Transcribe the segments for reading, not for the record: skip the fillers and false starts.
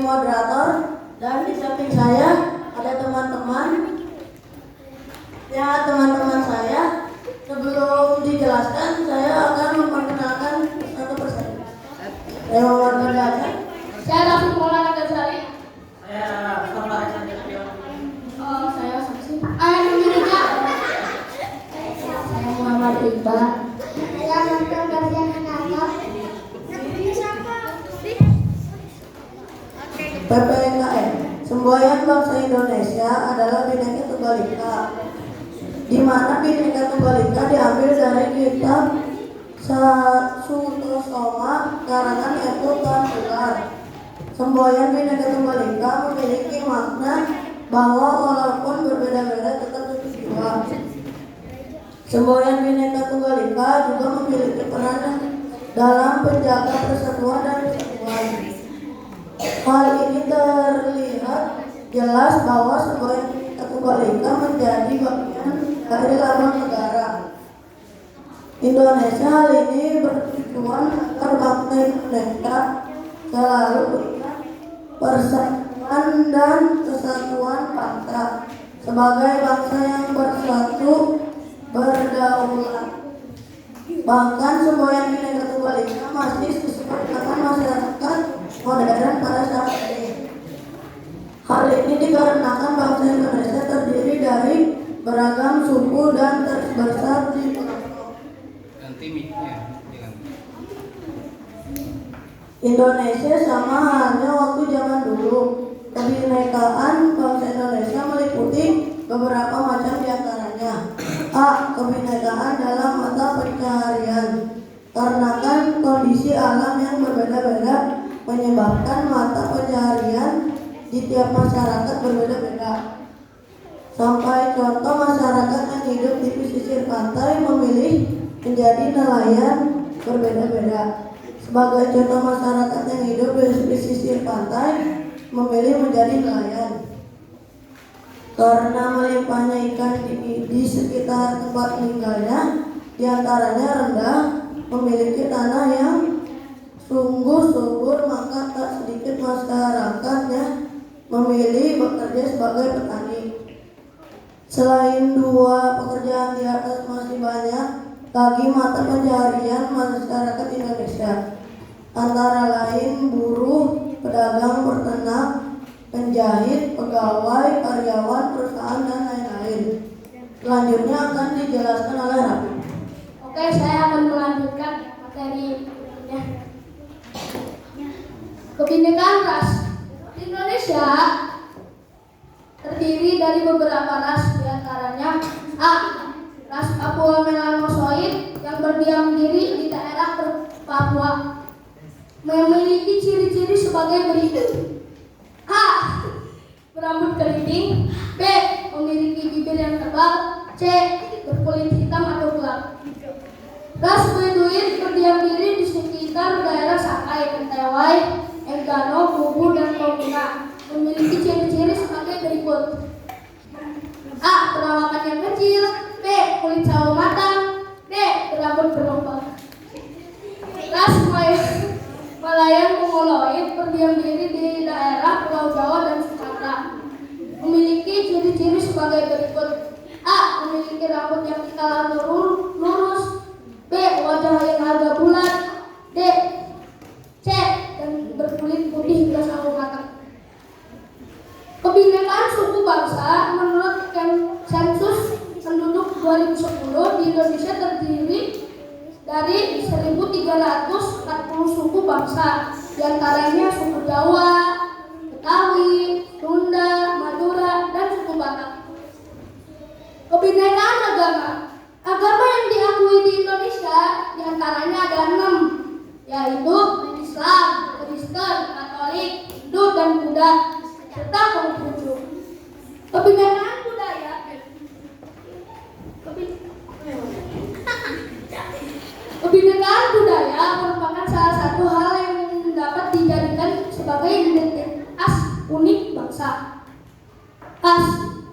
moderator, dan di samping saya ada teman-teman. Ya, teman-teman saya, sebelum dijelaskan saya akan memperkenalkan satu persatu. Saya Muhammad Gajah. Saya Rafiq Maulana Ghazali. Saya Safar Sanjaya. Saya Saksi. Indonesia. Saya Muhammad Iqbal. Saya Mantan Garsian Nakal. PPKN, Semboyan Bangsa Indonesia adalah Bhinneka Tunggal Ika, di mana Bhinneka Tunggal Ika diambil dari kitab Sutosoma karangan Eko Tantular. Semboyan Bhinneka Tunggal Ika memiliki makna bahwa walaupun berbeda-beda tetap bertujuan. Semboyan Bhinneka Tunggal Ika juga memiliki peran dalam penjaga persatuan dan kesatuan. Hal ini terlihat jelas bahwa semboyan Bhinneka Tunggal Ika menjadi bagian dari lambang negara Indonesia. Hal ini bertujuan agar bangsa Indonesia selalu ingat persatuan dan kesatuan bangsa sebagai bangsa yang bersatu berdaulat. Bahkan semboyan Bhinneka Tunggal Ika masih sesuai dengan masyarakat modern pada saat ini. Hal ini dikarenakan bangsa Indonesia terdiri dari beragam suku dan terbesar di Indonesia. Sama halnya waktu zaman dulu, kebinekaan bangsa Indonesia meliputi beberapa macam diantaranya. A. Kebinekaan dalam mata pencaharian. Karena kondisi alam yang berbeda-beda menyebabkan mata pencaharian di tiap masyarakat berbeda-beda. Sampai contoh masyarakat yang hidup di pesisir pantai memilih menjadi nelayan berbeda-beda. Sebagai contoh masyarakat yang hidup di pesisir pantai memilih menjadi nelayan. Karena melimpahnya ikan di sekitar tempat tinggalnya, diantaranya rendah, memiliki tanah yang sungguh subur, maka tak sedikit masyarakatnya memilih bekerja sebagai petani. Selain dua pekerjaan di atas, masih banyak lagi mata pencaharian masyarakat Indonesia, antara lain buruh, pedagang, peternak, penjahit, pegawai, karyawan, perusahaan, dan lain-lain. Selanjutnya akan dijelaskan oleh Rafi. Oke, saya akan melanjutkan materi ya. Kebinekaan ras. Indonesia terdiri dari beberapa ras, diantaranya A. Ras Papua Melanosoid yang berdiam diri di daerah Papua, memiliki ciri-ciri sebagai berikut. A. Berambut keriting. B. Memiliki bibir yang tebal. C. Berkulit hitam atau gelap. Ras Beduin berdiam diri di sekitar daerah Sakai, Mentawai, Enggano, Bubu, dan Tonguna. Memiliki ciri-ciri sebagai berikut. A. Perawakan yang kecil. B. Kulit sawo matang. D. Berambut berombak. Ras Malayan Mongoloid berdiam diri di daerah Pulau Jawa dan Sumatera. Memiliki ciri-ciri sebagai berikut. A. Memiliki rambut yang dikala lurus. B. Wajah yang agak bulat. D. C. Dan berkulit putih hingga sawo matang. Kebinekaan suku bangsa menurut sensus penduduk 2010 di Indonesia terdiri dari 1.340 suku bangsa, diantaranya suku Jawa, Betawi, Sunda, Madura, dan suku Batak. Kebinekaan agama. Agama yang diakui di Indonesia diantaranya ada 6, yaitu Islam, Kristen, Katolik, Hindu, dan Buddha, serta Konghucu. Kebinekaan budaya. Kebinekaan budaya merupakan salah satu hal yang dapat dijadikan sebagai identitas unik bangsa.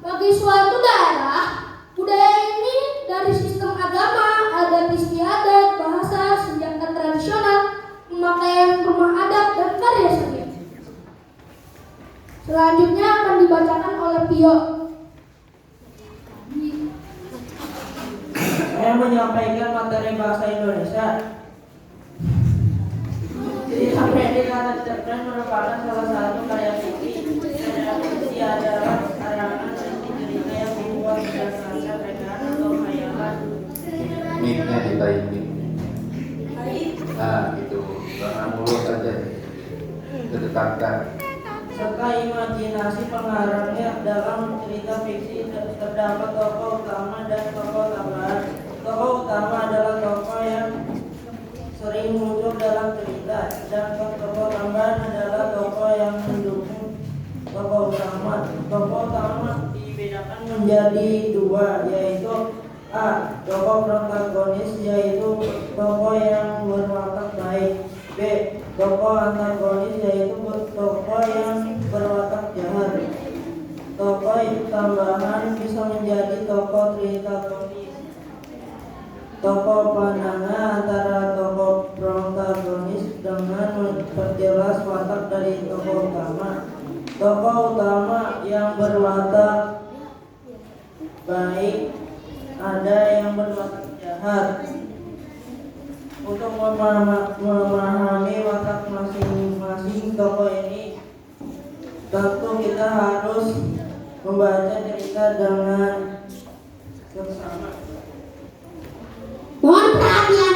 Bagi suatu daerah, budaya ini dari sistem agama, adat istiadat, bahasa, senjata tradisional, pemakaian rumah adat, dan karya seni. menyampaikan materi bahasa Indonesia. Cerita pendek kata cerpen merupakan salah satu karya fiksi. Fiksi adalah karangan cerita yang dibuat berdasarkan rekaan atau khayalan. Mic-nya ditaikin. Nah, gitu. Jangan mulus saja. Kedekatkan. Serta imajinasi pengarangnya. Dalam cerita fiksi terdapat tokoh utama dan tokoh tambahan. Tokoh utama adalah tokoh yang sering muncul dalam cerita, dan tokoh tambahan adalah tokoh yang mendukung tokoh utama. Tokoh utama dibedakan menjadi dua, yaitu A. Tokoh protagonis, yaitu tokoh yang berwatak baik. B. Tokoh antagonis, yaitu tokoh yang berwatak jahat. Tokoh tambahan bisa menjadi tokoh tritagonis. Tokoh pandangan antara tokoh protagonis dengan memperjelas watak dari tokoh utama. Tokoh utama yang berwatak baik, ada yang berwatak jahat. Untuk memahami watak masing-masing tokoh ini, tentu kita harus membaca cerita dengan seksama. Mohon perhatian